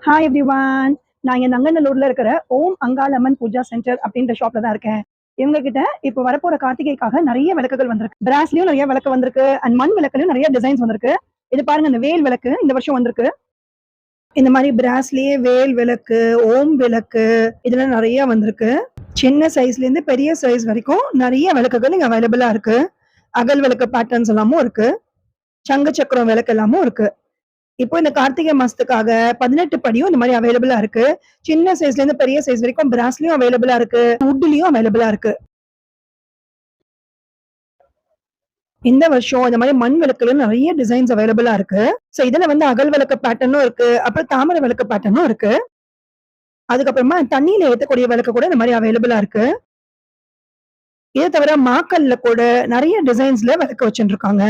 Hi everyone. நான் இங்க நங்கநல்லூர்ல இருக்கிற ஓம் அங்காளம்மன் பூஜா சென்டர் அப்படின்ற ஷாப்ல தான் இருக்கேன். இவங்க கிட்ட இப்போ வரப்போற கார்த்திகைக்காக நிறைய விளக்குகள் வந்திருக்கு. பிராஸ்லயும் நிறைய விளக்கு வந்திருக்கு அண்ட் மண் விளக்குலயும் நிறைய டிசைன்ஸ் வந்திருக்கு. இது பாருங்க, இந்த வேல் விளக்கு இந்த வருஷம் வந்திருக்கு. இந்த மாதிரி பிராஸ்லயே வேல் விளக்கு, ஓம் விளக்கு இதெல்லாம் நிறைய வந்திருக்கு. சின்ன சைஸ்ல இருந்து பெரிய சைஸ் வரைக்கும் நிறைய விளக்குகள் இங்க அவைலபிளா இருக்கு. அகல் விளக்கு பேட்டர்ன்ஸ் எல்லாமும் இருக்கு. சங்கு சக்கரம் விளக்கு எல்லாமும் இருக்கு. இப்போ இந்த கார்த்திகை மாசத்துக்காக 18 படியும் இந்த மாதிரி அவைலபிளா இருக்கு. சின்ன சைஸ்ல இருந்து பெரிய சைஸ் வரைக்கும் பிராஸ்லயும் அவைலபிளா இருக்கு, வுட்லயும் அவைலபிளா இருக்கு. இந்த வருஷம் இந்த மாதிரி மண் விளக்குல நிறைய டிசைன்ஸ் அவைலபிளா இருக்கு. சோ இதுல வந்து அகல் விளக்கு பேட்டர்னும் இருக்கு, அப்புறம் தாமரை விளக்கு பேட்டர்னும் இருக்கு. அதுக்கப்புறமா தண்ணியில ஏத்தக்கூடிய விளக்கு கூட இந்த மாதிரி அவைலபிளா இருக்கு. இதை தவிர மாக்கல்ல கூட நிறைய டிசைன்ஸ்ல விளக்கு வச்சுட்டு இருக்காங்க.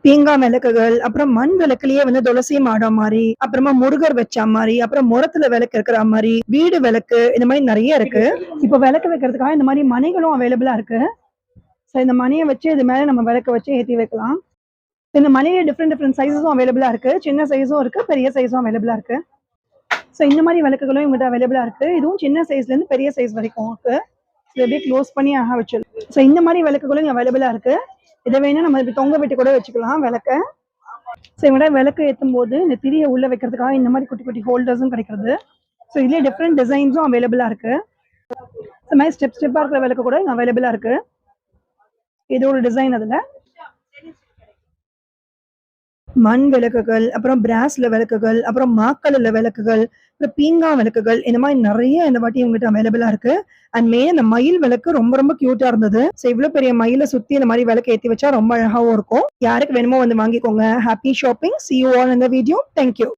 பீங்கா விளக்குகள், அப்புறம் மண் விளக்குலயே வந்து துளசி மாடம் மாரி, அப்புறமா முருகர் வச்ச மாரி, அப்புறம் முறத்துல விளக்கு இருக்கிற மாரி, வீடு விளக்கு இந்த மாதிரி நிறைய இருக்கு. இப்ப விளக்கு வைக்கிறதுக்காக இந்த மாதிரி மணிகளும் அவைலபிளா இருக்கு. சோ இந்த மணியை வச்சு இது மேல நம்ம விளக்கு வச்சு ஏத்தி வைக்கலாம். இந்த மணியில டிஃப்ரெண்ட் சைஸஸும் அவைலபிளா இருக்கு. சின்ன சைஸும் இருக்கு, பெரிய சைஸும் அவைலபிளா இருக்கு. சோ இந்த மாதிரி விளக்குகளும் இவங்ககிட்ட அவைலபிளா இருக்கு. இதுவும் சின்ன சைஸ்ல இருந்து பெரிய சைஸ் வரைக்கும் இருக்கு. இதை அப்படியே க்ளோஸ் பண்ணி வச்சிருக்கோம். சோ இந்த மாதிரி விளக்குகளும் இங்க அவைலபிளா இருக்கு. இதை வேணா நம்ம இப்படி தொங்க விட்டு கூட வச்சுக்கலாம் விளக்க. ஸோ இவங்க விளக்கு ஏற்றும் போது இந்த திரியை உள்ள வைக்கிறதுக்காக இந்த மாதிரி குட்டி குட்டி ஹோல்டர்ஸும் கிடைக்கிறது. ஸோ இதுலேயே டிஃப்ரெண்ட் டிசைன்ஸும் அவைலபிளா இருக்கு. இந்த மாதிரி ஸ்டெப்பாக இருக்கிற விளக்கு கூட இங்கே அவைலபிளா இருக்கு. இது ஒரு டிசைன். அதுல மண் விளக்குகள், அப்புறம் பிராஸ்ல விளக்குகள், அப்புறம் மாக்கல்ல விளக்குகள், அப்புறம் பீங்கா விளக்குகள் இந்த மாதிரி நிறைய இந்த வாட்டி உங்ககிட்ட அவைலபிளா இருக்கு. அண்ட் மெயின் இந்த மயில் விளக்கு ரொம்ப ரொம்ப கியூட்டா இருந்தது. ஸோ இவ்வளவு பெரிய மயில சுத்தி இந்த மாதிரி விளக்கு ஏற்றி வச்சா ரொம்ப அழகாவும் இருக்கும். யாருக்கு வேணுமோ வந்து வாங்கிக்கோங்க. Happy shopping. See you all in the video. Thank you.